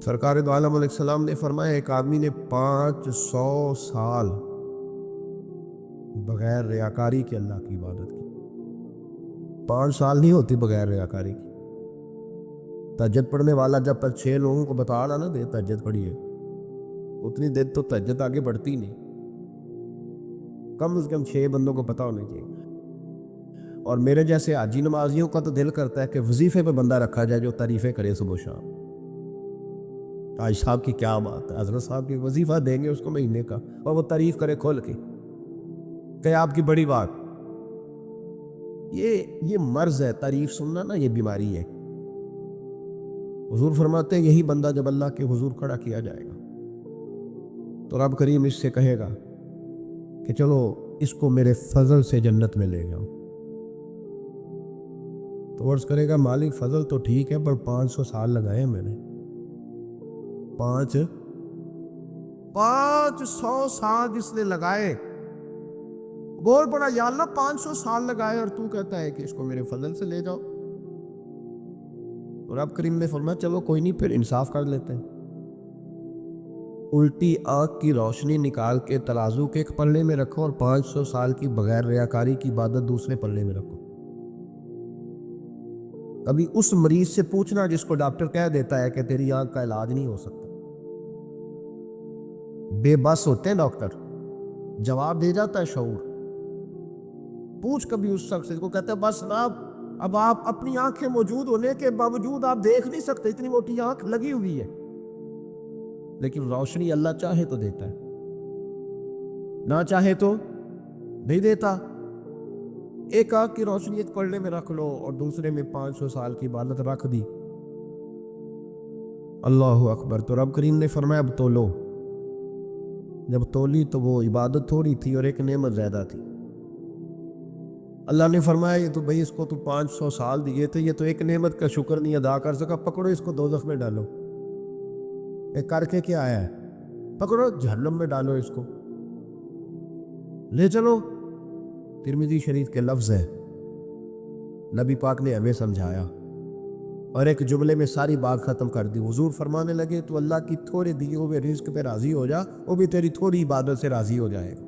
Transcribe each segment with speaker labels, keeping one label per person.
Speaker 1: سرکار دو عالم علیہ السلام نے فرمایا ایک آدمی نے 500 سال بغیر ریاکاری کے اللہ کی عبادت کی. 5 سال نہیں ہوتی بغیر ریاکاری کی. تہجد پڑھنے والا جب تک 6 لوگوں کو بتا رہا نہ دے تہجد پڑھیے، اتنی دیر تو تہجد آگے بڑھتی نہیں. کم از کم 6 بندوں کو پتہ ہونا چاہیے. اور میرے جیسے حاجی نمازیوں کا تو دل کرتا ہے کہ وظیفے پہ بندہ رکھا جائے جو تعریفیں کرے صبح و شام. حاج صاحب کی کیا بات ہے، حضرت صاحب کی وظیفہ دیں گے اس کو مہینے کا، اور وہ تعریف کرے کھول کے کہ آپ کی بڑی بات. یہ مرض ہے، تعریف سننا نا یہ بیماری ہے. حضور فرماتے ہیں یہی بندہ جب اللہ کے حضور کھڑا کیا جائے گا تو رب کریم اس سے کہے گا کہ چلو اس کو میرے فضل سے جنت میں لے جاؤ. تو عرض کرے گا مالک فضل تو ٹھیک ہے پر 500 سال لگائے میں نے. 500 سال جس نے لگائے، بول پڑا یا اللہ 500 سال لگائے اور تو کہتا ہے کہ اس کو میرے فضل سے لے جاؤ. اور رب کریم نے فرمایا چلو کوئی نہیں، پھر انصاف کر لیتے ہیں. الٹی آنکھ کی روشنی نکال کے ترازو کے ایک پلڑے میں رکھو اور 500 سال کی بغیر ریاکاری کی عبادت دوسرے پلڑے میں رکھو. کبھی اس مریض سے پوچھنا جس کو ڈاکٹر کہہ دیتا ہے کہ تیری آنکھ کا علاج نہیں ہو سکتا. بے بس ہوتے ہیں ڈاکٹر، جواب دے جاتا ہے شعور. پوچھ کبھی اس شخص کو، کہتا ہے بس جناب اب آپ اپنی آنکھیں موجود ہونے کے باوجود آپ دیکھ نہیں سکتے، اتنی موٹی آنکھ لگی ہوئی ہے. لیکن روشنی اللہ چاہے تو دیتا ہے، نہ چاہے تو نہیں دیتا. ایک آنکھ کی روشنی ایک پلڑے میں رکھ لو اور دوسرے میں 500 سال کی عبادت رکھ دی. اللہ اکبر. تو رب کریم نے فرمایا اب تولو. جب تولی تو وہ عبادت تھوڑی تھی اور ایک نعمت زیادہ تھی. اللہ نے فرمایا یہ تو بھئی اس کو تو 500 سال دیے تھے، یہ تو ایک نعمت کا شکر نہیں ادا کر سکا، پکڑو اس کو دوزخ میں ڈالو. ایک کر کے کیا آیا ہے، پکڑو جہنم میں ڈالو اس کو، لے چلو. ترمذی شریف کے لفظ ہے، نبی پاک نے ہمیں سمجھایا اور ایک جملے میں ساری بات ختم کر دی. حضور فرمانے لگے تو اللہ کی تھوڑے دیے ہوئے رزق پہ راضی ہو جا، وہ بھی تیری تھوڑی عبادت سے راضی ہو جائے گا.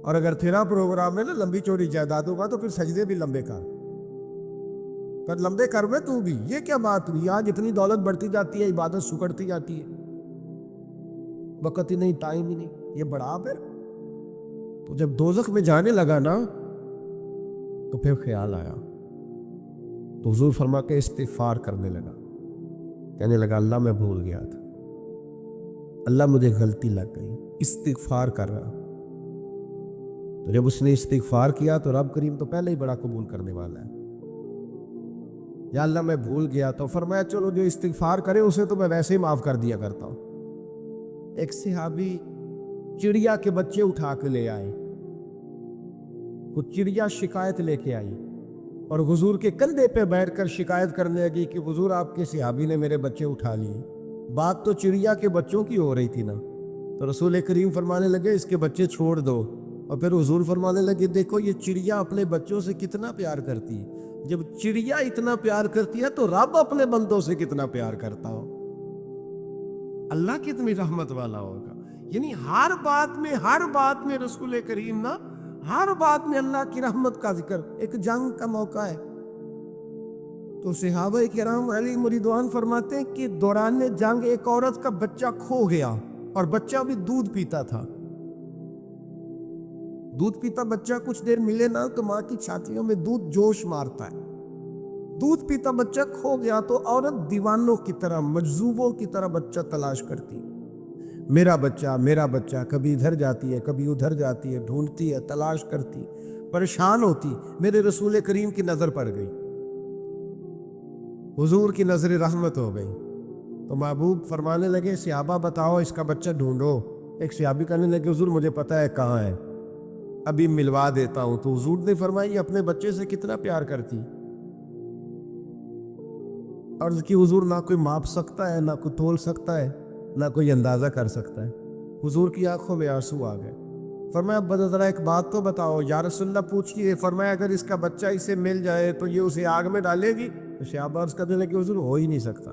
Speaker 1: اور اگر تیرا پروگرام ہے نا لمبی چوڑی جائیدادوں کا تو پھر سجدے بھی لمبے کر، پر لمبے کر میں تو بھی. یہ کیا بات ہوئی، آج اتنی دولت بڑھتی جاتی ہے عبادت سکڑتی جاتی ہے، وقت ہی نہیں، ٹائم ہی نہیں. یہ بڑھا پھر. تو جب دوزخ میں جانے لگا نا تو پھر خیال آیا، تو حضور فرما کے استغفار کرنے لگا. کہنے لگا اللہ میں بھول گیا تھا، اللہ مجھے غلطی لگ گئی. استغفار کر رہا. تو جب اس نے استغفار کیا تو رب کریم تو پہلے ہی بڑا قبول کرنے والا ہے. یا اللہ میں بھول گیا، تو فرمایا چلو جو استغفار کرے اسے تو میں ویسے ہی معاف کر دیا کرتا ہوں. ایک صحابی چڑیا کے بچے اٹھا کے لے آئے. وہ چڑیا شکایت لے کے آئی اور حضور کے کندھے پہ بیٹھ کر شکایت کرنے لگی کہ حضور آپ کے صحابی نے میرے بچے اٹھا لیے. بات تو چڑیا کے بچوں کی ہو رہی تھی نا. تو رسول کریم فرمانے لگے اس کے بچے چھوڑ دو. اور پھر حضور فرمانے لگے دیکھو یہ چڑیا اپنے بچوں سے کتنا پیار کرتی ہے. جب چڑیا اتنا پیار کرتی ہے تو رب اپنے بندوں سے کتنا پیار کرتا ہو. اللہ کتنی رحمت والا ہوگا. یعنی ہر بات میں رسول کریم نا، ہر بات میں اللہ کی رحمت کا ذکر. ایک جنگ کا موقع ہے تو صحابہ کرام علیہ رضوان فرماتے ہیں کہ دوران جنگ ایک عورت کا بچہ کھو گیا اور بچہ بھی دودھ پیتا تھا. دودھ پیتا بچہ کچھ دیر ملے نا تو ماں کی چھاتیوں میں دودھ جوش مارتا ہے. دودھ پیتا بچہ کھو گیا تو عورت دیوانوں کی طرح، مجذوبوں کی طرح بچہ تلاش کرتی. میرا بچہ، کبھی ادھر جاتی ہے کبھی ادھر جاتی ہے، ڈھونڈتی ہے، تلاش کرتی، پریشان ہوتی. میرے رسول کریم کی نظر پڑ گئی، حضور کی نظر رحمت ہو گئی. تو محبوب فرمانے لگے صحابہ بتاؤ اس کا بچہ ڈھونڈو. ایک صحابی کہنے لگے حضور مجھے پتا ہے کہاں ہے، ابھی ملوا دیتا ہوں. تو حضور نے فرمایا یہ اپنے بچے سے کتنا پیار کرتی. عرض کی حضور نہ کوئی ماپ سکتا ہے، نہ کوئی تول سکتا ہے، نہ کوئی اندازہ کر سکتا ہے. حضور کی آنکھوں میں آنسو آ گئے. فرمایا اب ذرا ایک بات تو بتاؤ. یا رسول اللہ پوچھیے. فرمایا اگر اس کا بچہ اسے مل جائے تو یہ اسے آگ میں ڈالے گی. تو صحابہ عرض کرنے لگے حضور ہو ہی نہیں سکتا.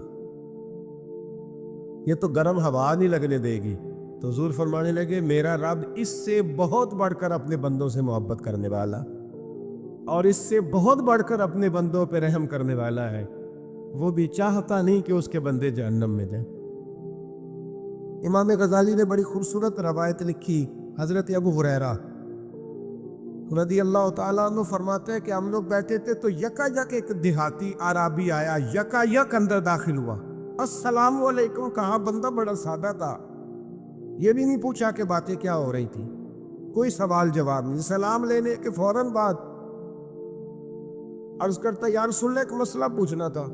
Speaker 1: یہ تو گرم ہوا نہیں لگنے دے گی. تو حضور فرمانے لگے میرا رب اس سے بہت بڑھ کر اپنے بندوں سے محبت کرنے والا اور اس سے بہت بڑھ کر اپنے بندوں پہ رحم کرنے والا ہے. وہ بھی چاہتا نہیں کہ اس کے بندے جہنم میں جائیں. امام غزالی نے بڑی خوبصورت روایت لکھی. حضرت ابو ہریرہ رضی اللہ تعالیٰ عنہ فرماتے ہیں کہ ہم لوگ بیٹھے تھے تو یکا یک ایک دیہاتی عرابی آیا, یکا یک اندر داخل ہوا. السلام علیکم کہا. بندہ بڑا سادہ تھا, یہ بھی نہیں پوچھا کہ باتیں کیا ہو رہی تھی, کوئی سوال جواب نہیں. سلام لینے کے فوراً بعد عرض کرتا یا رسول اللہ ایک مسئلہ پوچھنا تھا.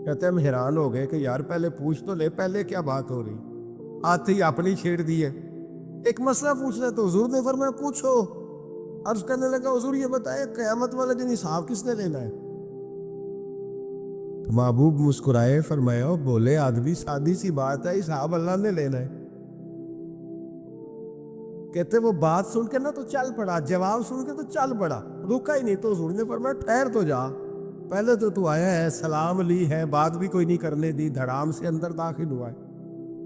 Speaker 1: کہتے ہم حیران ہو گئے کہ یار پہلے پوچھ تو لے, پہلے کیا بات ہو رہی, آتے ہی اپنی چھیڑ دی ہے. ایک مسئلہ پوچھنا تو حضور نے فرمایا پوچھو. عرض کرنے لگا حضور یہ بتائے قیامت والے دن حساب کس نے لینا ہے؟ محبوب مسکرائے, فرمایا بولے آدمی سادی سی بات ہے, حساب اللہ نے لینا ہے. کہتے وہ بات سن کے نا تو چل پڑا, جواب سن کے تو چل پڑا, رکا ہی نہیں. تو حضور نے فرمایا ٹھہر تو جا, پہلے تو آیا ہے, سلام لی ہے, بات بھی کوئی نہیں کرنے دی, دھڑام سے اندر داخل ہوا ہے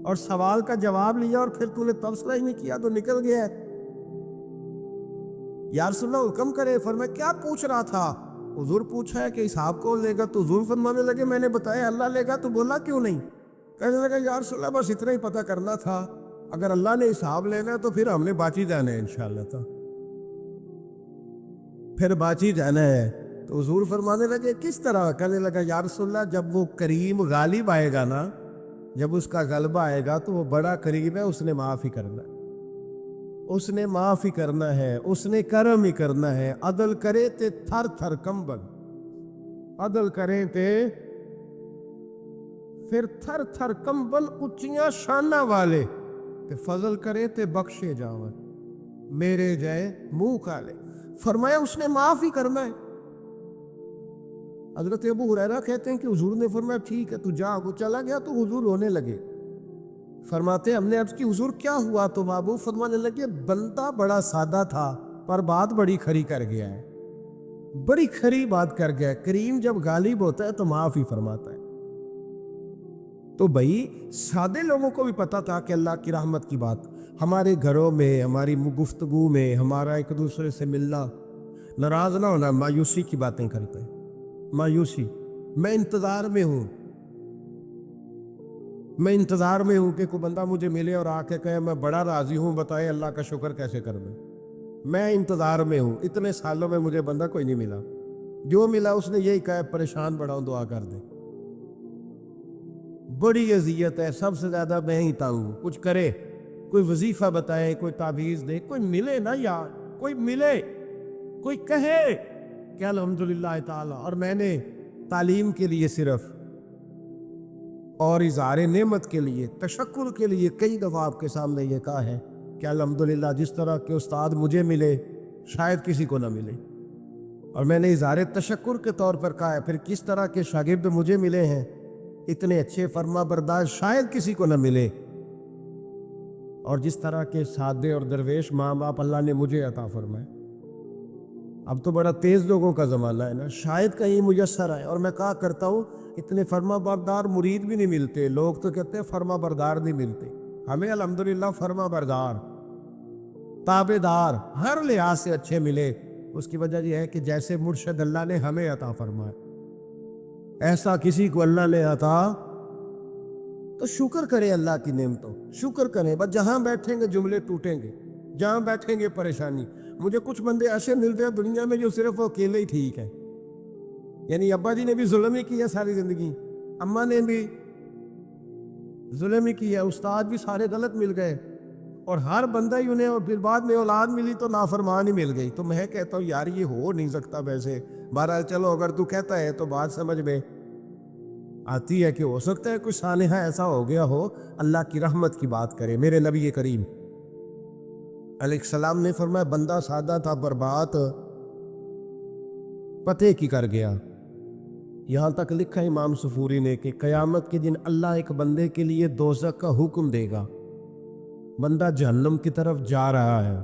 Speaker 1: اور سوال کا جواب لیا اور پھر تو نے تبصرہ ہی نہیں کیا تو نکل گیا ہے. یا رسول اللہ حکم کرے. فرمایا کیا پوچھ رہا تھا؟ حضور پوچھا ہے کہ حساب کون لے گا. تو حضور فرمانے لگے میں نے بتایا اللہ لے گا. تو بولا کیوں نہیں؟ کہنے لگا یا رسول اللہ بس اتنا ہی پتہ کرنا تھا, اگر اللہ نے حساب لینا ہے تو پھر ہم نے باچی جانا ہے انشاءاللہ. تو پھر باچی جانا ہے. تو حضور فرمانے لگے کس طرح؟ کہنے لگا یا رسول اللہ جب وہ کریم غالب آئے گا نا, جب اس کا غلبہ آئے گا تو وہ بڑا کریم ہے, اس نے معاف ہی کرنا ہے, اس نے معاف ہی کرنا ہے, اس نے کرم ہی کرنا ہے. عدل کرے تے تھر تھر کمبل, عدل کریں تے پھر تھر تھر کمبل, اچیاں شانہ والے تے فضل کرے تے بخشے جاون میرے جائے منہ کالے. فرمایا اس نے معاف ہی کرنا ہے. حضرت ابو ہریرہ کہتے ہیں کہ حضور نے فرمایا ٹھیک ہے تو جا. وہ چلا گیا تو حضور رونے لگے. فرماتے ہم نے عرض کی حضور کیا ہوا؟ تو محبوب فرمانے لگے بندہ بڑا سادہ تھا پر بات بڑی کھری کر گیا ہے, بڑی کھری بات کر گیا ہے. کریم جب غالب ہوتا ہے تو معاف ہی فرماتا ہے. تو بھائی سادے لوگوں کو بھی پتا تھا کہ اللہ کی رحمت کی بات ہمارے گھروں میں, ہماری گفتگو میں, ہمارا ایک دوسرے سے ملنا, ناراض نہ ہونا, مایوسی کی باتیں کرتے ہیں. مایوسی, میں انتظار میں ہوں, میں انتظار میں ہوں کہ کوئی بندہ مجھے ملے اور آ کے کہے میں بڑا راضی ہوں, بتائے اللہ کا شکر کیسے کر دوں. میں انتظار میں ہوں, اتنے سالوں میں مجھے بندہ کوئی نہیں ملا, جو ملا اس نے یہی کہا پریشان بڑا ہوں دعا کر دے. بڑی اذیت ہے, سب سے زیادہ میں ہی تنگ ہوں. کچھ کرے, کوئی وظیفہ بتائے, کوئی تعویذ دے, کوئی ملے نا یار, کوئی ملے, کوئی کہے کہ الحمدللہ تعالی. اور میں نے تعلیم کے لیے صرف اور اظہار نعمت کے لیے, تشکر کے لیے کئی دفعہ آپ کے سامنے یہ کہا ہے کہ الحمدللہ جس طرح کے استاد مجھے ملے شاید کسی کو نہ ملے, اور میں نے اظہار تشکر کے طور پر کہا ہے پھر کس طرح کے شاگرد مجھے ملے ہیں اتنے اچھے فرما بردار شاید کسی کو نہ ملے, اور جس طرح کے سادے اور درویش ماں باپ اللہ نے مجھے عطا فرمائے. اب تو بڑا تیز لوگوں کا زمانہ ہے نا, شاید کہیں میسر آئے. اور میں کہا کرتا ہوں اتنے فرما بردار مرید بھی نہیں ملتے, لوگ تو کہتے ہیں فرما بردار نہیں ملتے. ہمیں الحمدللہ فرما بردار, تابع دار, ہر لحاظ سے اچھے ملے. اس کی وجہ یہ ہے کہ جیسے مرشد اللہ نے ہمیں عطا فرمایا ایسا کسی کو اللہ نے عطا, تو شکر کریں اللہ کی نعمتوں, شکر کریں. بس جہاں بیٹھیں گے جملے ٹوٹیں گے, جہاں بیٹھیں گے پریشانی. مجھے کچھ بندے ایسے ملتے ہیں دنیا میں جو صرف وہ اکیلے ہی ٹھیک ہیں, یعنی ابا جی نے بھی ظلم ہی کیا ساری زندگی, اماں نے بھی ظلم ہی کیا, استاد بھی سارے غلط مل گئے, اور ہر بندہ ہی انہیں, اور پھر بعد میں اولاد ملی تو نافرمان ہی مل گئی. تو میں کہتا ہوں یار یہ ہو نہیں سکتا. ویسے بہرحال چلو اگر تو کہتا ہے تو بات سمجھ میں آتی ہے کہ ہو سکتا ہے کوئی سانحہ ایسا ہو گیا ہو. اللہ کی رحمت کی بات کرے. میرے نبی کریم علیہ السلام نے فرمایا بندہ سادہ تھا پر بات پتے کی کر گیا. یہاں تک لکھا امام صفوری نے کہ قیامت کے دن اللہ ایک بندے کے لیے دوزخ کا حکم دے گا. بندہ جہنم کی طرف جا رہا ہے,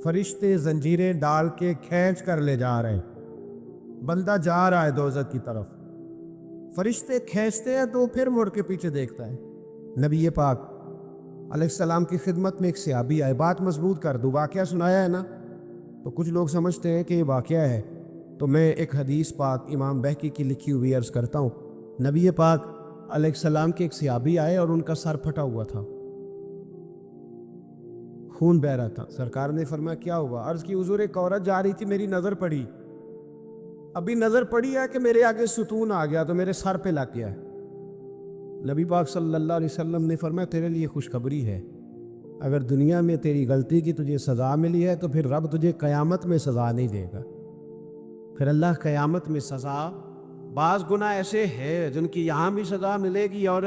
Speaker 1: فرشتے زنجیریں ڈال کے کھینچ کر لے جا رہے ہیں, بندہ جا رہا ہے دوزخ کی طرف. فرشتے کھینچتے ہیں تو پھر مڑ کے پیچھے دیکھتا ہے. نبی پاک علیہ السلام کی خدمت میں ایک صحابی آئے. بات مضبوط کر دوں, واقعہ سنایا ہے نا, تو کچھ لوگ سمجھتے ہیں کہ یہ واقعہ ہے, تو میں ایک حدیث پاک امام بہقی کی لکھی ہوئی عرض کرتا ہوں. نبی پاک علیہ السلام کے ایک صحابی آئے اور ان کا سر پھٹا ہوا تھا, خون بہ رہا تھا. سرکار نے فرمایا کیا ہوا؟ عرض کی حضور ایک عورت جا رہی تھی, میری نظر پڑی, ابھی نظر پڑی ہے کہ میرے آگے ستون آ گیا تو میرے سر پہ لگ گیا. نبی پاک صلی اللہ علیہ وسلم نے فرمایا تیرے لیے خوشخبری ہے, اگر دنیا میں تیری غلطی کی تجھے سزا ملی ہے تو پھر رب تجھے قیامت میں سزا نہیں دے گا. پھر اللہ قیامت میں سزا, بعض گناہ ایسے ہیں جن کی یہاں بھی سزا ملے گی اور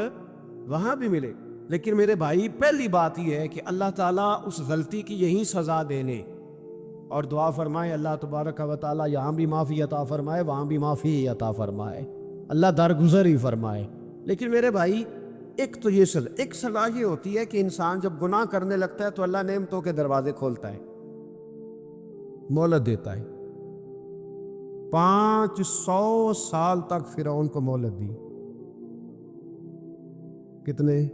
Speaker 1: وہاں بھی ملے, لیکن میرے بھائی پہلی بات یہ ہے کہ اللہ تعالیٰ اس غلطی کی یہی سزا دینے, اور دعا فرمائے اللہ تبارک و تعالیٰ یہاں بھی معافی عطا فرمائے وہاں بھی معافی عطا فرمائے, اللہ درگزر ہی فرمائے. لیکن میرے بھائی ایک تو یہ سزا یہ ہوتی ہے کہ انسان جب گناہ کرنے لگتا ہے تو اللہ نعمتوں کے دروازے کھولتا ہے, مہلت دیتا ہے. 500 سال تک فرعون کو مہلت دی. کتنے؟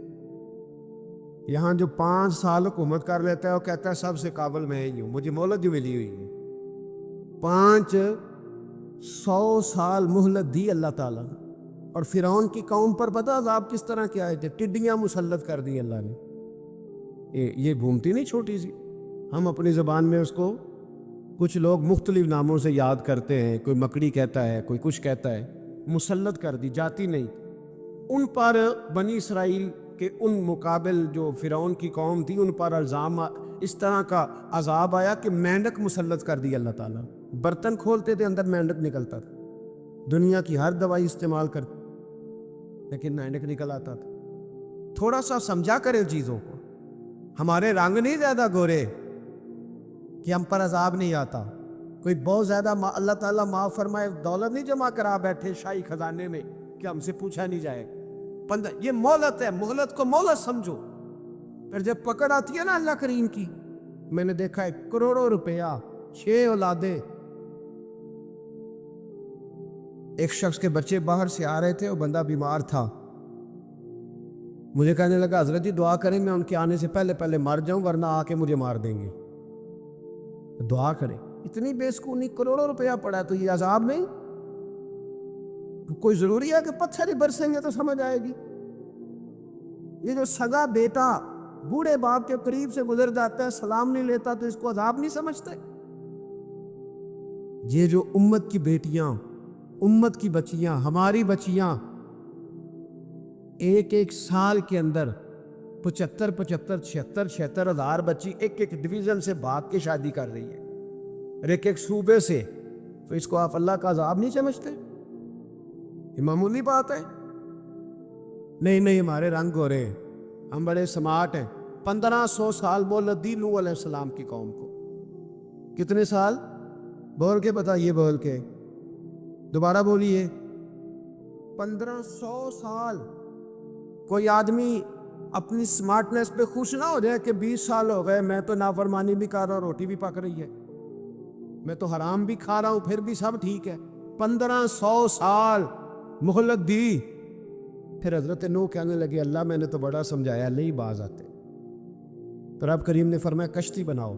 Speaker 1: یہاں جو 5 سال حکومت کر لیتا ہے وہ کہتا ہے سب سے قابل میں ہی ہوں, مجھے مہلت جو ملی ہوئی ہے. 500 سال مہلت دی اللہ تعالیٰ نے. اور فرعون کی قوم پر پتہ عذاب کس طرح کے آئے تھے؟ ٹڈیاں مسلط کر دی اللہ نے. یہ گھومتی نہیں چھوٹی سی, ہم اپنی زبان میں اس کو کچھ لوگ مختلف ناموں سے یاد کرتے ہیں, کوئی مکڑی کہتا ہے, کوئی کچھ کہتا ہے. مسلط کر دی, جاتی نہیں. ان پر بنی اسرائیل کے ان مقابل جو فرعون کی قوم تھی ان پر الزام اس طرح کا عذاب آیا کہ مینڈک مسلط کر دی اللہ تعالیٰ. برتن کھولتے تھے اندر مینڈک نکلتا تھا, دنیا کی ہر دوائی استعمال کرتے لیکن مینڈک نکل آتا تھا. تھوڑا سا سمجھا کرے چیزوں کو. ہمارے رنگ نہیں زیادہ گورے کہ ہم پر عذاب نہیں آتا. کوئی بہت زیادہ اللہ تعالیٰ معاف فرمائے دولت نہیں جمع کرا بیٹھے شاہی خزانے میں کہ ہم سے پوچھا نہیں جائے. یہ مہلت ہے, مہلت کو مہلت سمجھو. پھر جب پکڑ آتی ہے نا اللہ کریم کی, میں نے دیکھا ہے کروڑوں روپیہ 6 اولادیں. ایک شخص کے بچے باہر سے آ رہے تھے, وہ بندہ بیمار تھا, مجھے کہنے لگا حضرت جی دعا کریں میں ان کے آنے سے پہلے مر جاؤں ورنہ آ کے مجھے مار دیں گے. دعا کریں. اتنی بے سکونی, کروڑوں روپیہ پڑا ہے تو یہ عذاب نہیں؟ کوئی ضروری ہے کہ پتھر ہی برسیں گے تو سمجھ آئے گی؟ یہ جو سگا بیٹا بوڑھے باپ کے قریب سے گزر جاتا ہے سلام نہیں لیتا تو اس کو عذاب نہیں سمجھتے؟ یہ جو امت کی بیٹیاں, امت کی بچیاں, ہماری بچیاں ایک سال کے اندر 75,000 ہزار بچی ایک ڈویژن سے بھاگ کے شادی کر رہی ہے, ایک صوبے سے, تو اس کو آپ اللہ کا عذاب نہیں سمجھتے؟ یہ معمولی بات ہے. نہیں ہمارے رنگ ہو رہے ہیں, ہم بڑے سمارٹ ہیں. 1500 سال مہلت دی نوح علیہ السلام کی قوم کو. کتنے سال؟ بول کے بتائیے, بول کے دوبارہ بولیے. 1500 سال. کوئی آدمی اپنی سمارٹنس پہ خوش نہ ہو جائے کہ 20 سال ہو گئے میں تو نافرمانی بھی کر رہا ہوں, روٹی بھی پک رہی ہے, میں تو حرام بھی کھا رہا ہوں, پھر بھی سب ٹھیک ہے. 1500 سال مہلت دی. پھر حضرت نوح کہنے لگے اللہ میں نے تو بڑا سمجھایا, نہیں باز آتے. تو رب کریم نے فرمایا کشتی بناؤ.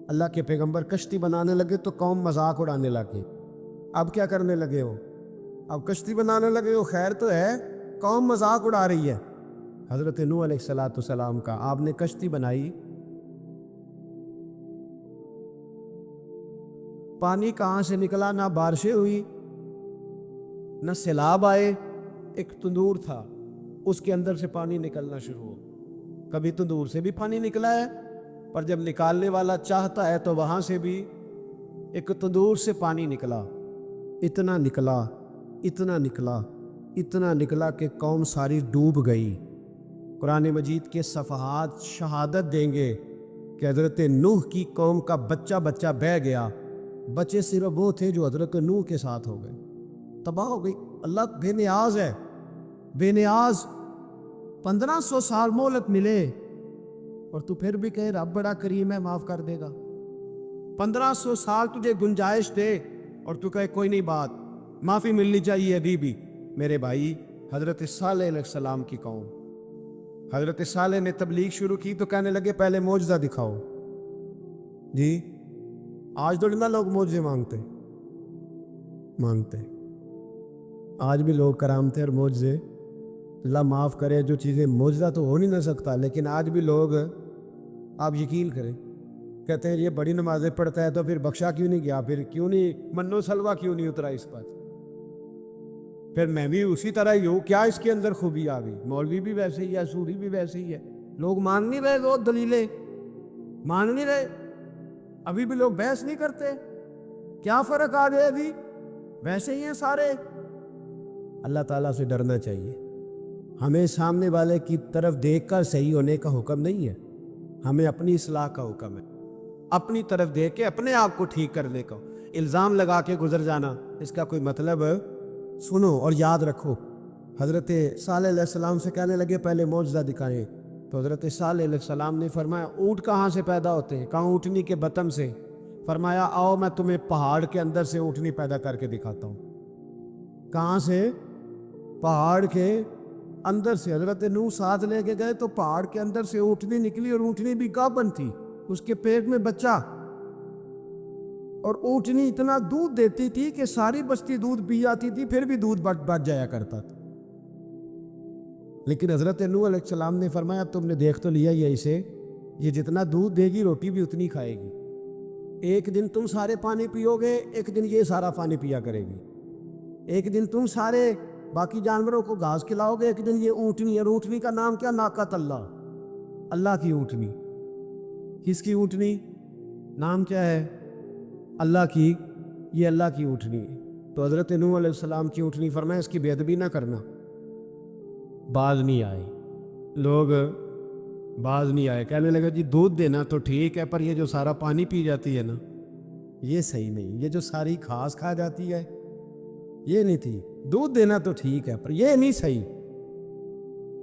Speaker 1: اللہ کے پیغمبر کشتی بنانے لگے تو قوم مذاق اڑانے لگے. اب کیا کرنے لگے ہو؟ اب کشتی بنانے لگے ہو, خیر تو ہے, قوم مذاق اڑا رہی ہے. حضرت نوح علیہ السلام کا آپ نے کشتی بنائی, پانی کہاں سے نکلا؟ نہ بارشیں ہوئی نہ سیلاب آئے. ایک تندور تھا, اس کے اندر سے پانی نکلنا شروع ہو. کبھی تندور سے بھی پانی نکلا ہے, پر جب نکالنے والا چاہتا ہے تو وہاں سے بھی ایک تندور سے پانی نکلا. اتنا نکلا, اتنا نکلا, اتنا نکلا کہ قوم ساری ڈوب گئی. قرآن مجید کے صفحات شہادت دیں گے کہ حضرت نوح کی قوم کا بچہ بہہ گیا. بچے صرف وہ تھے جو حضرت نوح کے ساتھ ہو گئے, تباہ ہو گئی. اللہ بے نیاز ہے, بے نیاز. 1500 سال مہلت ملے اور تو پھر بھی کہے رب بڑا کریم ہے معاف کر دے گا. 1500 سال تجھے گنجائش دے اور تو کہے کوئی نہیں, بات معافی ملنی چاہیے ابھی بھی. میرے بھائی، حضرت صالح علیہ السلام کی قوم، حضرت صالح نے تبلیغ شروع کی تو کہنے لگے پہلے معجزہ دکھاؤ. جی آج تو نہ لوگ معجزے مانگتے. آج بھی لوگ کرامتیں اور معجزے، اللہ معاف کرے، جو چیزیں معجزہ تو ہو نہیں نہ سکتا، لیکن آج بھی لوگ، آپ یقین کریں، کہتے ہیں یہ بڑی نمازیں پڑھتا ہے تو پھر بخشا کیوں نہیں گیا، پھر کیوں نہیں منو سلوا کیوں نہیں اترا اس پر، پھر میں بھی اسی طرح ہی ہوں، کیا اس کے اندر خوبی آ گئی؟ مولوی بھی ویسے ہی ہے، سوری بھی ویسے ہی ہے. لوگ مان نہیں رہے، وہ دلیلیں مان نہیں رہے، ابھی بھی لوگ بحث نہیں کرتے. کیا فرق آ گیا؟ ابھی ویسے ہی ہیں سارے. اللہ تعالیٰ سے ڈرنا چاہیے. ہمیں سامنے والے کی طرف دیکھ کر صحیح ہونے کا حکم نہیں ہے، ہمیں اپنی اصلاح کا حکم ہے. اپنی طرف دیکھ کے اپنے آپ کو ٹھیک کرنے کا. الزام لگا کے گزر جانا، اس کا کوئی مطلب ہے؟ سنو اور یاد رکھو. حضرت صالح علیہ السلام سے کہنے لگے پہلے معجزہ دکھائیں، تو حضرت صالح علیہ السلام نے فرمایا اونٹ کہاں سے پیدا ہوتے ہیں؟ کہاں؟ اونٹنی کے بطن سے. فرمایا آؤ میں تمہیں پہاڑ کے اندر سے اونٹنی پیدا کر کے دکھاتا ہوں. کہاں سے؟ پہاڑ کے اندر سے. حضرت نوح ساتھ لے کے گئے تو پہاڑ کے اندر سے اونٹنی نکلی، اور اونٹنی بھی گابن تھی، اس کے پیٹ میں بچہ، اور اونٹنی اتنا دودھ دیتی تھی کہ ساری بستی دودھ پی جاتی تھی، پھر بھی دودھ بچ جایا کرتا تھا. لیکن حضرت نوح علیہ السلام نے فرمایا تم نے دیکھ تو لیا یہ اسے، یہ جتنا دودھ دے گی روٹی بھی اتنی کھائے گی. ایک دن تم سارے پانی پیو گے، ایک دن یہ سارا پانی پیا کرے گی. ایک دن تم سارے باقی جانوروں کو گھاس کھلاؤ گے، ایک دن یہ اونٹنی ہے. اونٹنی کا نام کیا؟ ناقۃ اللہ، اللہ کی اونٹنی. کس کی اونٹنی؟ نام کیا ہے؟ اللہ کی. یہ اللہ کی اونٹنی ہے. تو حضرت نوح علیہ السلام کی اونٹنی. فرمایا اس کی بے ادبی نہ کرنا. باز نہیں آئے لوگ، باز نہیں آئے. کہنے لگا جی دودھ دینا تو ٹھیک ہے، پر یہ جو سارا پانی پی جاتی ہے نا، یہ صحیح نہیں. یہ جو ساری گھاس کھا جاتی ہے یہ نہیں تھی. دودھ دینا تو ٹھیک ہے پر یہ نہیں صحیح.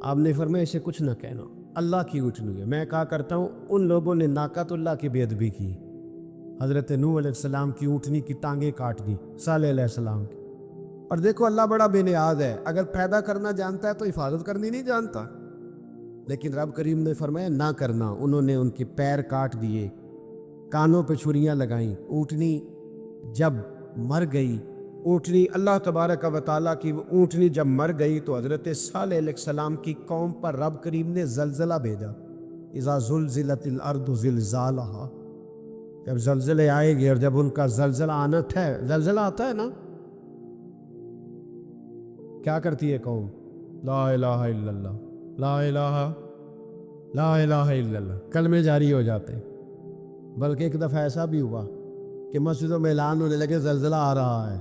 Speaker 1: آپ نے فرمایا اسے کچھ نہ کہنا، اللہ کی اونٹنی ہے. میں کہا کرتا ہوں ان لوگوں نے ناقۃ اللہ کی بے ادبی کی. حضرت نوح علیہ السلام کی اونٹنی کی ٹانگیں کاٹ دی، صالح علیہ السلام کی. اور دیکھو اللہ بڑا بے نیاز ہے، اگر پیدا کرنا جانتا ہے تو حفاظت کرنی نہیں جانتا. لیکن رب کریم نے فرمایا نہ کرنا. انہوں نے ان کے پیر کاٹ دیے، کانوں پہ چھریاں لگائیں. اونٹنی جب مر گئی، اونٹنی اللہ تبارک و تعالیٰ کی وہ اونٹنی جب مر گئی تو حضرت صالح علیہ السلام کی قوم پر رب کریم نے زلزلہ بھیجا. اذا زلزلت الارض زلزالہا. جب زلزلے آئے گے، اور جب ان کا زلزلہ آنا ہے، زلزلہ آتا ہے نا، کیا کرتی ہے قوم؟ لا الہ الا اللہ، لا الہ الا اللہ، کلمے جاری ہو جاتے. بلکہ ایک دفعہ ایسا بھی ہوا کہ مسجدوں میں اعلان ہونے لگے زلزلہ آ رہا ہے.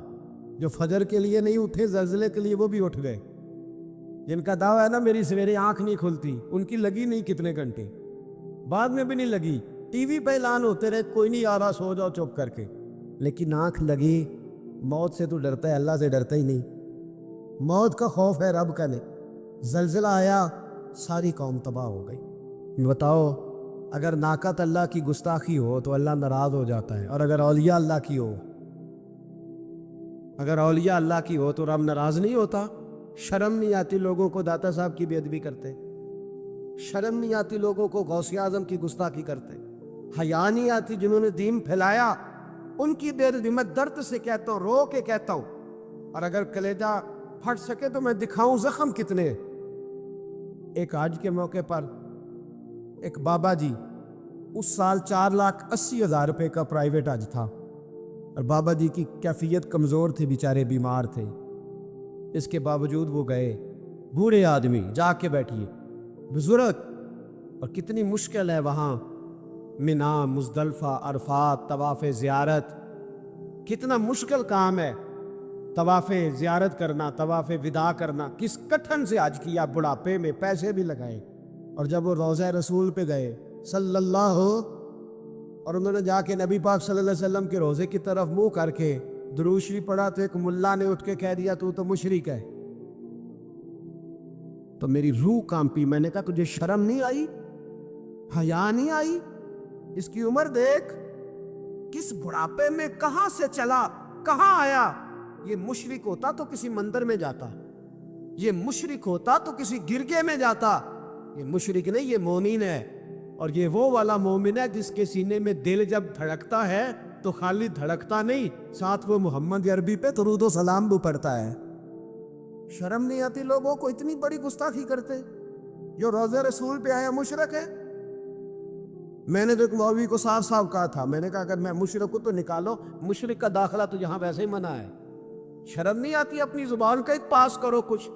Speaker 1: جو فجر کے لیے نہیں اٹھے زلزلے کے لیے وہ بھی اٹھ گئے. جن کا دعویٰ ہے نا میری سویرے آنکھ نہیں کھلتی، ان کی لگی نہیں کتنے گھنٹے، بعد میں بھی نہیں لگی. ٹی وی پہ اعلان ہوتے رہے کوئی نہیں آ رہا، سو جاؤ چپ کر کے. لیکن آنکھ لگی. موت سے تو ڈرتا ہے، اللہ سے ڈرتا ہی نہیں. موت کا خوف ہے، رب کا نہیں. زلزلہ آیا، ساری قوم تباہ ہو گئی. بتاؤ اگر ناقۃ اللہ کی گستاخی ہو تو اللہ ناراض ہو جاتا ہے، اور اگر اولیاء اللہ کی ہو، اگر اولیاء اللہ کی ہو تو رب ناراض نہیں ہوتا. شرم نہیں آتی لوگوں کو داتا صاحب کی بے ادبی کرتے؟ شرم نہیں آتی لوگوں کو غوث اعظم کی گستاخی کرتے؟ حیا نہیں آتی جنہوں نے دین پھیلایا ان کی بے ادبی؟ میں درد سے کہتا ہوں، رو کے کہتا ہوں. اور اگر کلیجہ پھٹ سکے تو میں دکھاؤں زخم کتنے. ایک حج کے موقع پر ایک بابا جی، اس سال 4,80,000 روپے کا پرائیویٹ حج تھا، اور بابا جی کی کیفیت کمزور تھی، بیچارے بیمار تھے. اس کے باوجود وہ گئے. بوڑھے آدمی، جا کے بیٹھیے، بزرگ. اور کتنی مشکل ہے وہاں منا، مزدلفہ، عرفات، طواف زیارت. کتنا مشکل کام ہے طواف زیارت کرنا، طواف وداع کرنا. کس کٹھن سے حج کیا، بڑھاپے میں پیسے بھی لگائے. اور جب وہ روضہ رسول پہ گئے صلی اللہ، اور انہوں نے جا کے نبی پاک صلی اللہ علیہ وسلم کے روضے کی طرف منہ کر کے درود شریف پڑھا تو ایک ملا نے اٹھ کے کہہ دیا تو مشرک ہے. تو میری روح کانپی. میں نے کہا تجھے شرم نہیں آئی، حیا نہیں آئی؟ اس کی عمر دیکھ، کس بڑھاپے میں کہاں سے چلا کہاں آیا. یہ مشرک ہوتا تو کسی مندر میں جاتا، یہ مشرک ہوتا تو کسی گرگے میں جاتا. یہ مشرک نہیں، یہ مومن ہے. اور یہ وہ والا مومن ہے جس کے سینے میں دل جب دھڑکتا ہے تو خالی دھڑکتا نہیں، ساتھ وہ محمد عربی پہ درود و سلام بھی پڑھتا ہے. شرم نہیں آتی لوگوں کو؟ اتنی بڑی گستاخی کرتے. جو روزہ رسول پہ آیا مشرک ہے. میں نے تو ایک مولوی کو صاف صاف کہا تھا، میں نے کہا اگر میں مشرک ہوں تو نکالو، مشرک کا داخلہ تو یہاں ویسے ہی منع ہے. شرم نہیں آتی؟ اپنی زبان کا ایک پاس کرو کچھ.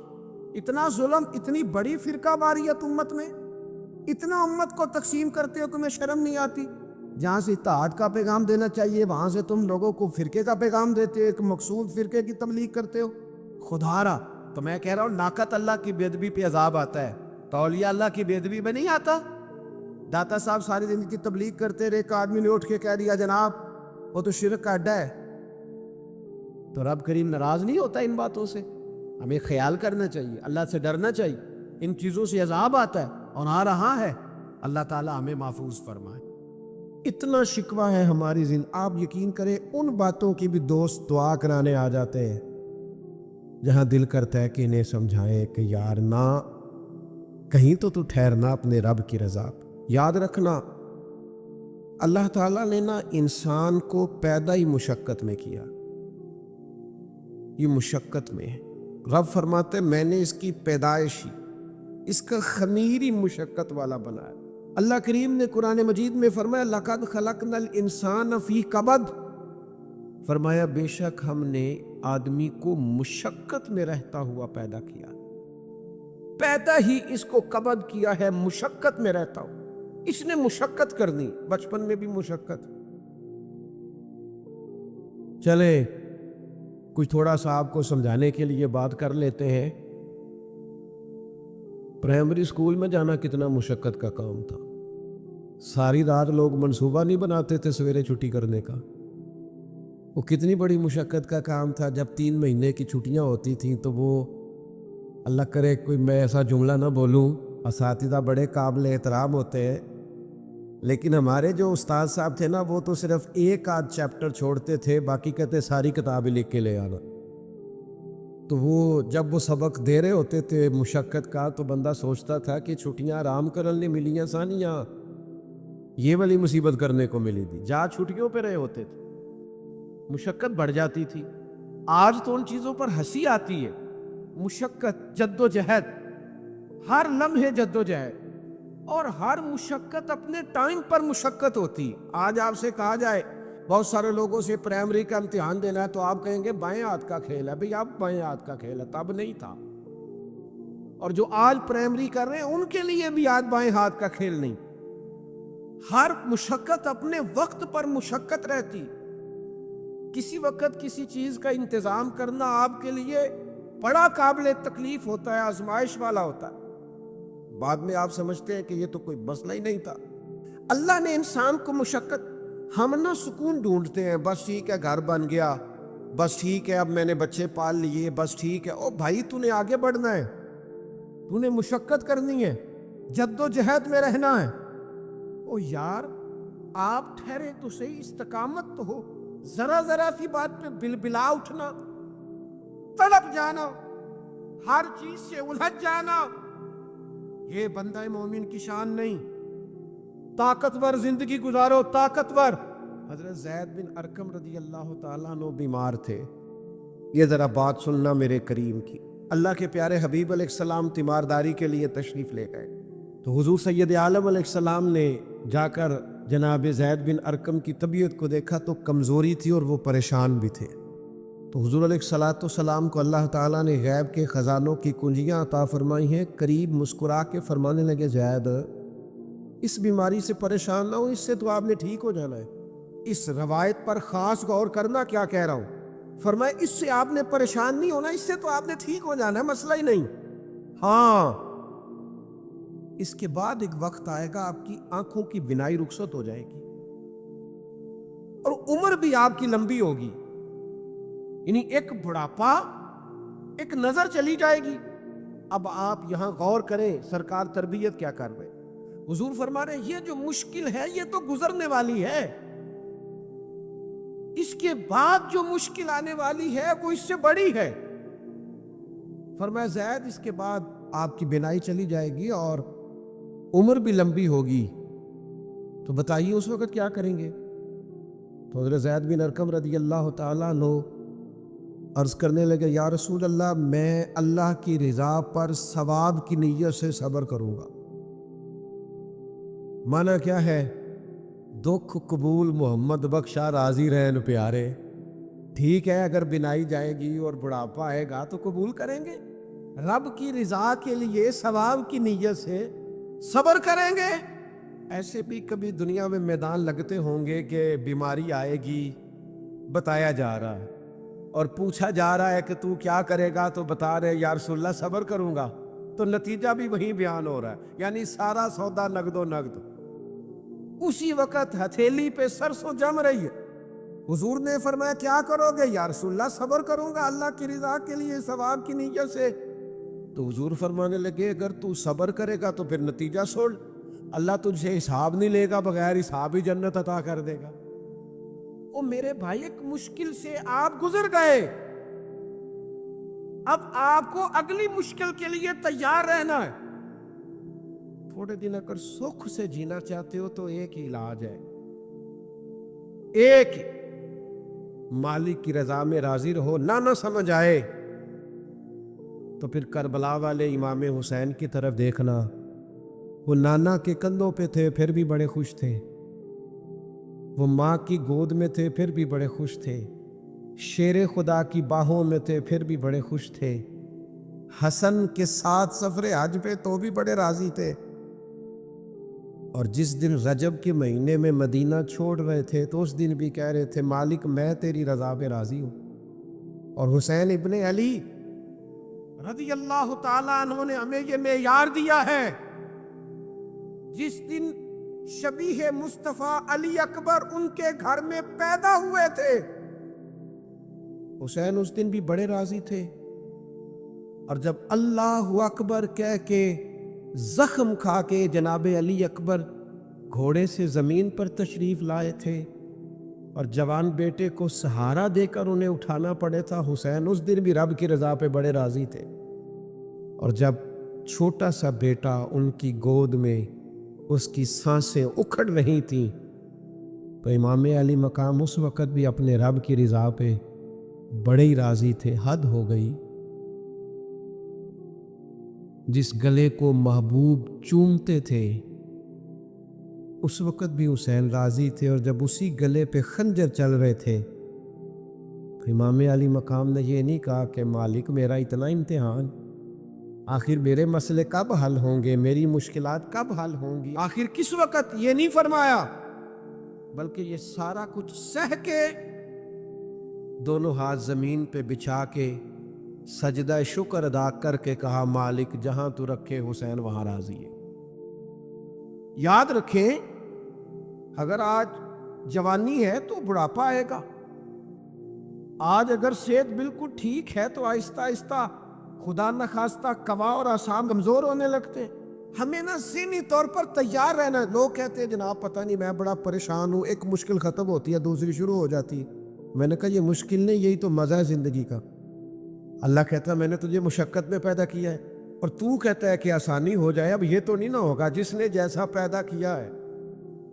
Speaker 1: اتنا ظلم، اتنی بڑی فرقہ واریت امت میں، اتنا امت کو تقسیم کرتے ہو، تمہیں شرم نہیں آتی؟ جہاں سے اتحاد کا پیغام دینا چاہیے وہاں سے تم لوگوں کو فرقے کا پیغام دیتے ہو، ایک مقصود فرقے کی تبلیغ کرتے ہو. خدا را تو میں کہہ رہا ہوں ناقت اللہ کی بے ادبی پہ عذاب آتا ہے، تولیہ اللہ کی بے ادبی پہ نہیں آتا. داتا صاحب ساری زندگی کی تبلیغ کرتے رہے، ایک آدمی نے اٹھ کے کہہ دیا جناب وہ تو شرک کا اڈا ہے، تو رب کریم ناراض نہیں ہوتا ان باتوں سے؟ ہمیں خیال کرنا چاہیے، اللہ سے ڈرنا چاہیے. ان چیزوں سے عذاب آتا ہے اور آ رہا ہے. اللہ تعالیٰ ہمیں محفوظ فرمائے. اتنا شکوہ ہے ہماری زندگی، آپ یقین کریں ان باتوں کی بھی دوست دعا کرانے آ جاتے ہیں جہاں دل کرتا ہے کہ انہیں سمجھائیں کہ یار نہ کہیں تو ٹھہرنا اپنے رب کی رضا. یاد رکھنا اللہ تعالیٰ نے نا انسان کو پیدا ہی مشقت میں کیا، یہ مشقت میں ہے. رب فرماتے میں نے اس کی پیدائش ہی، اس کا خمیر ہی مشقت والا بنایا. اللہ کریم نے قرآن مجید میں فرمایا لَقَدْ خَلَقْنَا الْإِنسَانَ فِي قَبَدٍ، فرمایا بے شک ہم نے آدمی کو مشقت میں رہتا ہوا پیدا کیا. پیدا ہی اس کو قبض کیا ہے، مشقت میں رہتا ہوں. اس نے مشقت کرنی، بچپن میں بھی مشقت. چلے کچھ تھوڑا سا آپ کو سمجھانے کے لیے بات کر لیتے ہیں. پرائمری اسکول میں جانا کتنا مشقت کا کام تھا. ساری رات لوگ منصوبہ نہیں بناتے تھے سویرے چھٹی کرنے کا. وہ کتنی بڑی مشقت کا کام تھا. جب 3 مہینے کی چھٹیاں ہوتی تھیں تو وہ اللہ کرے کوئی میں ایسا جملہ نہ بولوں، اساتذہ بڑے قابل احترام ہوتے ہیں، لیکن ہمارے جو استاد صاحب تھے نا وہ تو صرف ایک آدھ چیپٹر چھوڑتے تھے، باقی کہتے ساری کتابیں لکھ کے لے آنا. تو وہ جب وہ سبق دے رہے ہوتے تھے مشقت کا تو بندہ سوچتا تھا کہ چھٹیاں آرام کرنے ملیاں سانیاں یہ والی مصیبت کرنے کو ملی تھی. جہاں چھٹیوں پہ رہے ہوتے تھے مشقت بڑھ جاتی تھی. آج تو ان چیزوں پر ہنسی آتی ہے. مشقت، جد و جہد، ہر لمحے جد و جہد، اور ہر مشقت اپنے ٹائم پر مشقت ہوتی. آج آپ سے کہا جائے بہت سارے لوگوں سے پرائمری کا امتحان دینا ہے تو آپ کہیں گے بائیں ہاتھ کا کھیل ہے. بھئی اب بائیں ہاتھ کا کھیل ہے، تب نہیں تھا. اور جو آج پرائمری کر رہے ہیں ان کے لیے بھی آج بائیں ہاتھ کا کھیل نہیں. ہر مشقت اپنے وقت پر مشقت رہتی. کسی وقت کسی چیز کا انتظام کرنا آپ کے لیے بڑا قابل تکلیف ہوتا ہے، آزمائش والا ہوتا ہے. بعد میں آپ سمجھتے ہیں کہ یہ تو کوئی مسئلہ ہی نہیں تھا. اللہ نے انسان کو مشقت، ہم نہ سکون ڈھونڈتے ہیں، بس ٹھیک ہے گھر بن گیا، بس ٹھیک ہے اب میں نے بچے پال لیے، بس ٹھیک ہے. او بھائی تو نے آگے بڑھنا ہے، تو نے مشقت کرنی ہے، جد و جہد میں رہنا ہے. او یار آپ ٹھہرے تو صحیح، استقامت تو ہو. ذرا ذرا سی بات پہ بلبلا اٹھنا، تڑپ جانا، ہر چیز سے الجھ جانا، یہ بندہ مومن کی شان نہیں. طاقتور زندگی گزارو، طاقتور. حضرت زید بن ارقم رضی اللہ تعالیٰ عنہ بیمار تھے. یہ ذرا بات سننا میرے کریم کی. اللہ کے پیارے حبیب علیہ السلام تیمارداری کے لیے تشریف لے گئے تو حضور سید عالم علیہ السلام نے جا کر جناب زید بن ارقم کی طبیعت کو دیکھا تو کمزوری تھی اور وہ پریشان بھی تھے. تو حضور علیہ السلام کو اللہ تعالیٰ نے غیب کے خزانوں کی کنجیاں عطا فرمائی ہیں. قریب مسکرا کے فرمانے لگے زید اس بیماری سے پریشان نہ ہو، اس سے تو آپ نے ٹھیک ہو جانا ہے. اس روایت پر خاص غور کرنا کیا کہہ رہا ہوں. فرمایا اس سے آپ نے پریشان نہیں ہونا، اس سے تو آپ نے ٹھیک ہو جانا ہے، مسئلہ ہی نہیں. ہاں اس کے بعد ایک وقت آئے گا آپ کی آنکھوں کی بینائی رخصت ہو جائے گی اور عمر بھی آپ کی لمبی ہوگی. یعنی ایک بڑھاپا، ایک نظر چلی جائے گی. اب آپ یہاں غور کریں سرکار تربیت کیا کر رہے. حضور فرما رہے یہ جو مشکل ہے یہ تو گزرنے والی ہے، اس کے بعد جو مشکل آنے والی ہے وہ اس سے بڑی ہے. فرمایا زید اس کے بعد آپ کی بینائی چلی جائے گی اور عمر بھی لمبی ہوگی، تو بتائیے اس وقت کیا کریں گے؟ تو حضرت زید بن ارقم رضی اللہ تعالیٰ عنہ عرض کرنے لگے یا رسول اللہ میں اللہ کی رضا پر ثواب کی نیت سے صبر کروں گا۔ معنی کیا ہے؟ دکھ قبول محمد بخشا راضی رہن پیارے۔ ٹھیک ہے اگر بینائی جائے گی اور بڑھاپا آئے گا تو قبول کریں گے، رب کی رضا کے لیے ثواب کی نیت سے صبر کریں گے۔ ایسے بھی کبھی دنیا میں میدان لگتے ہوں گے کہ بیماری آئے گی، بتایا جا رہا ہے اور پوچھا جا رہا ہے کہ تو کیا کرے گا، تو بتا رہے یا رسول اللہ صبر کروں گا، تو نتیجہ بھی وہی بیان ہو رہا ہے، یعنی سارا سودا نقد و نقد۔ اسی وقت ہتھیلی پہ سرسوں جم رہی ہے، حضور نے فرمایا کیا کرو گے؟ یا رسول اللہ صبر کروں گا اللہ کی رضا کے لیے ثواب کی نیت سے۔ تو حضور فرمانے لگے اگر تو صبر کرے گا تو پھر نتیجہ سوڑ، اللہ تجھ سے حساب نہیں لے گا، بغیر حساب ہی جنت عطا کر دے گا۔ او میرے بھائی ایک مشکل سے آپ گزر گئے، اب آپ کو اگلی مشکل کے لیے تیار رہنا ہے۔ تھوڑے دن اگر سکھ سے جینا چاہتے ہو تو ایک ہی علاج ہے، ایک مالک کی رضا میں راضی رہو، نہ سمجھ آئے تو پھر کربلا والے امام حسین کی طرف دیکھنا، وہ نانا کے کندھوں پہ تھے پھر بھی بڑے خوش تھے، وہ ماں کی گود میں تھے پھر بھی بڑے خوش تھے، شیر خدا کی باہوں میں تھے پھر بھی بڑے خوش تھے، حسن کے ساتھ سفر حج پہ تو بھی بڑے راضی تھے، اور جس دن رجب کے مہینے میں مدینہ چھوڑ رہے تھے تو اس دن بھی کہہ رہے تھے مالک میں تیری رضا پہ راضی ہوں۔ اور حسین ابن علی رضی اللہ تعالیٰ عنہ نے ہمیں یہ معیار دیا ہے، جس دن شبیہ مصطفیٰ علی اکبر ان کے گھر میں پیدا ہوئے تھے، حسین اس دن بھی بڑے راضی تھے، اور جب اللہ اکبر کہہ کے زخم کھا کے جناب علی اکبر گھوڑے سے زمین پر تشریف لائے تھے اور جوان بیٹے کو سہارا دے کر انہیں اٹھانا پڑے تھا، حسین اس دن بھی رب کی رضا پہ بڑے راضی تھے۔ اور جب چھوٹا سا بیٹا ان کی گود میں اس کی سانسیں اکھڑ رہی تھیں تو امام علی مقام اس وقت بھی اپنے رب کی رضا پہ بڑے ہی راضی تھے۔ حد ہو گئی، جس گلے کو محبوب چومتے تھے اس وقت بھی حسین راضی تھے، اور جب اسی گلے پہ خنجر چل رہے تھے تو امام علی مقام نے یہ نہیں کہا کہ مالک میرا اتنا امتحان، آخر میرے مسئلے کب حل ہوں گے، میری مشکلات کب حل ہوں گی، آخر کس وقت، یہ نہیں فرمایا، بلکہ یہ سارا کچھ سہ کے دونوں ہاتھ زمین پہ بچھا کے سجدہ شکر ادا کر کے کہا مالک جہاں تو رکھے حسین وہاں راضی ہے۔ یاد رکھیں اگر آج جوانی ہے تو بڑھاپا آئے گا، آج اگر صحت بالکل ٹھیک ہے تو آہستہ آہستہ خدا نخواستہ قوا اور اعصاب کمزور ہونے لگتے ہیں۔ ہمیں نا ذہنی طور پر تیار رہنا ہے۔ لوگ کہتے ہیں جناب پتہ نہیں میں بڑا پریشان ہوں، ایک مشکل ختم ہوتی ہے دوسری شروع ہو جاتی ہے۔ میں نے کہا یہ مشکل نہیں، یہی تو مزہ ہے زندگی کا۔ اللہ کہتا ہے میں نے تجھے مشقت میں پیدا کیا ہے، اور تو کہتا ہے کہ آسانی ہو جائے۔ اب یہ تو نہیں نہ ہوگا، جس نے جیسا پیدا کیا ہے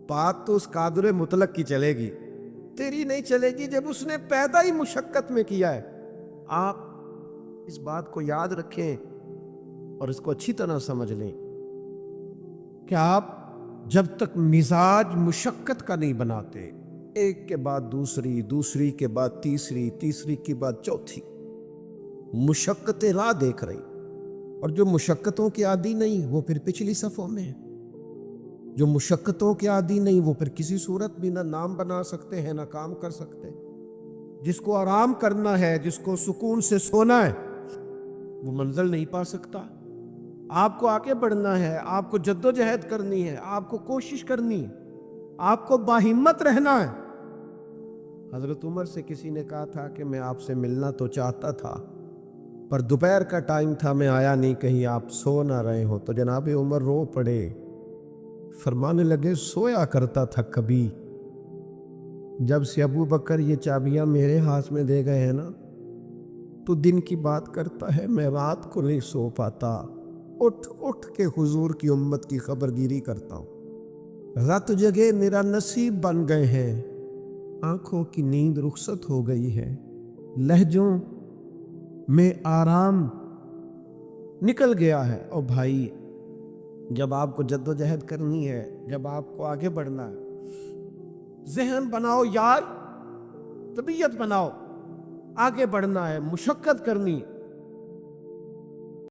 Speaker 1: بات تو اس قادر مطلق کی چلے گی، تیری نہیں چلے گی جب اس نے پیدا ہی مشقت میں کیا ہے۔ آپ اس بات کو یاد رکھیں اور اس کو اچھی طرح سمجھ لیں کہ آپ جب تک مزاج مشقت کا نہیں بناتے، ایک کے بعد دوسری، دوسری کے بعد تیسری، تیسری کے بعد چوتھی مشقتیں راہ دیکھ رہی، اور جو مشقتوں کے عادی نہیں وہ پھر پچھلی صفوں میں ہیں، جو مشقتوں کے عادی نہیں وہ پھر کسی صورت بھی نہ نام بنا سکتے ہیں نہ کام کر سکتے۔ جس کو آرام کرنا ہے، جس کو سکون سے سونا ہے، وہ منزل نہیں پا سکتا۔ آپ کو آگے بڑھنا ہے، آپ کو جد و جہد کرنی ہے، آپ کو کوشش کرنی ہے، آپ کو باہمت رہنا ہے۔ حضرت عمر سے کسی نے کہا تھا کہ میں آپ سے ملنا تو چاہتا تھا پر دوپہر کا ٹائم تھا، میں آیا نہیں، کہیں آپ سو نہ رہے ہو۔ تو جناب عمر رو پڑے، فرمانے لگے سویا کرتا تھا کبھی، جب سے ابو بکر یہ چابیاں میرے ہاتھ میں دے گئے ہیں نا تو دن کی بات کرتا ہے، میں رات کو نہیں سو پاتا، اٹھ اٹھ کے حضور کی امت کی خبرگیری کرتا ہوں۔ رات جگے میرا نصیب بن گئے ہیں، آنکھوں کی نیند رخصت ہو گئی ہے، لہجوں میں آرام نکل گیا ہے۔ اور بھائی، جب آپ کو جد و جہد کرنی ہے، جب آپ کو آگے بڑھنا ہے، ذہن بناؤ یار، طبیعت بناؤ، آگے بڑھنا ہے، مشقت کرنی